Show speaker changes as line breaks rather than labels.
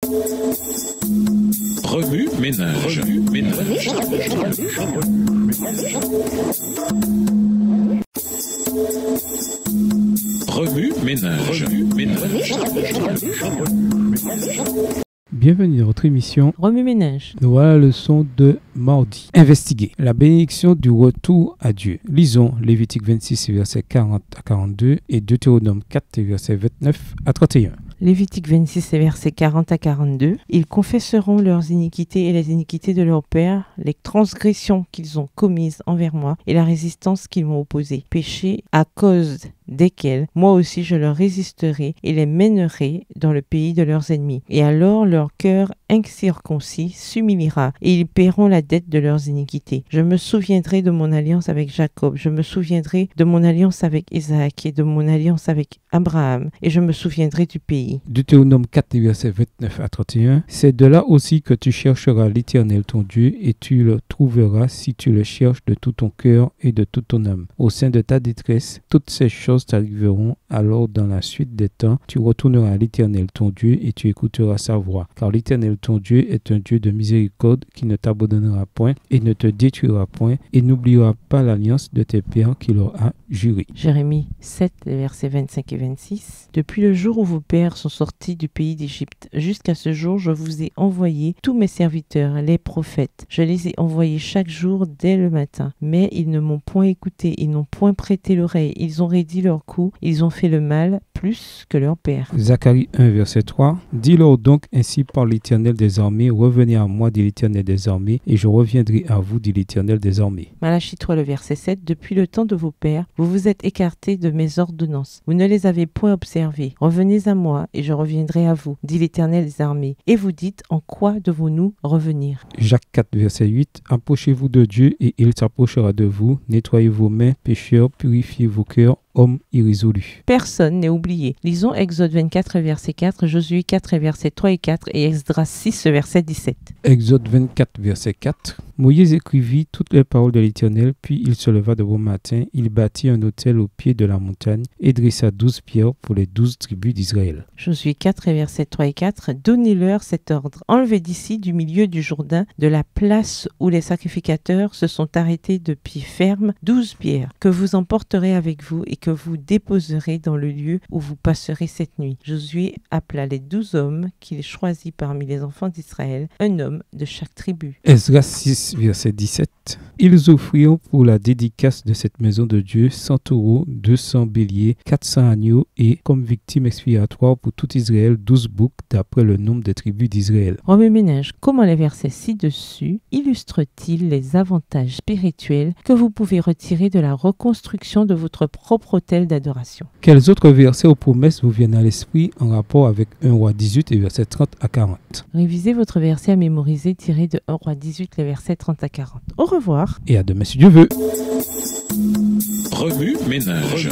Remue ménage. Remue ménage.
Bienvenue dans votre émission
Remue ménage.
Nous voilà la leçon de mardi. Investiguer la bénédiction du retour à Dieu. Lisons Lévitique 26, versets 40 à 42 et Deutéronome 4, versets 29 à 31.
Lévitique 26, versets 40 à 42. Ils confesseront leurs iniquités et les iniquités de leurs pères, les transgressions qu'ils ont commises envers moi et la résistance qu'ils m'ont opposée. Péchés à cause desquels moi aussi je leur résisterai et les mènerai dans le pays de leurs ennemis. Et alors leur cœur incirconcis s'humiliera et ils paieront la dette de leurs iniquités. Je me souviendrai de mon alliance avec Jacob, je me souviendrai de mon alliance avec Isaac et de mon alliance avec Abraham, et je me souviendrai du pays.
Deutéronome 4, versets 29 à 31. C'est de là aussi que tu chercheras l'Éternel ton Dieu, et tu le trouveras si tu le cherches de tout ton cœur et de toute ton âme. Au sein de ta détresse, toutes ces choses t'arriveront. Alors dans la suite des temps, tu retourneras à l'Éternel ton Dieu et tu écouteras sa voix. Car l'Éternel ton Dieu est un Dieu de miséricorde qui ne t'abandonnera point et ne te détruira point et n'oubliera pas l'alliance de tes pères qu'il leur a juré.
Jérémie 7, versets 25 et 26. Depuis le jour où vos pères sont sortis du pays d'Égypte, jusqu'à ce jour, je vous ai envoyé tous mes serviteurs, les prophètes. Je les ai envoyés chaque jour dès le matin. Mais ils ne m'ont point écouté, ils n'ont point prêté l'oreille, ils ont raidi leur cou, ils ont fait le mal plus que leur père.
Zacharie 1, verset 3. Dis-leur donc ainsi par l'Éternel des armées, revenez à moi, dit l'Éternel des armées, et je reviendrai à vous, dit l'Éternel des armées.
Malachie 3, le verset 7. Depuis le temps de vos pères, vous vous êtes écartés de mes ordonnances. Vous ne les avez point observées. Revenez à moi, et je reviendrai à vous, dit l'Éternel des armées. Et vous dites, en quoi devons-nous revenir?
Jacques 4, verset 8. Approchez-vous de Dieu, et il s'approchera de vous. Nettoyez vos mains, pécheurs, purifiez vos cœurs, hommes irrésolus.
Personne n'est oublié. Lisons Exode 24, verset 4, Josué 4, verset 3 et 4 et Esdras 6, verset 17.
Exode 24, verset 4. Moïse écrivit toutes les paroles de l'Éternel, puis il se leva de bon matin, il bâtit un autel au pied de la montagne et dressa 12 pierres pour les 12 tribus d'Israël.
Josué 4, verset 3 et 4. Donnez-leur cet ordre. Enlevez d'ici, du milieu du Jourdain, de la place où les sacrificateurs se sont arrêtés de pied ferme, 12 pierres, que vous emporterez avec vous et que vous déposerez dans le lieu où vous passerez cette nuit. Josué appela les 12 hommes qu'il choisit parmi les enfants d'Israël, un homme de chaque tribu.
Esdras 6, verset 17. Ils offrirent pour la dédicace de cette maison de Dieu 100 taureaux, 200 béliers, 400 agneaux et, comme victime expiatoire pour tout Israël, 12 boucs d'après le nombre des tribus d'Israël.
Remue ménage, comment les versets ci-dessus illustrent-ils les avantages spirituels que vous pouvez retirer de la reconstruction de votre propre autel d'adoration?
Quels autres versets aux promesses vous viennent à l'esprit en rapport avec 1 Roi 18 et versets 30 à 40?
Révisez votre verset à mémoriser tiré de 1 Roi 18, les versets 30 à 40. Au revoir.
Et à demain si Dieu veut.
Remue ménage.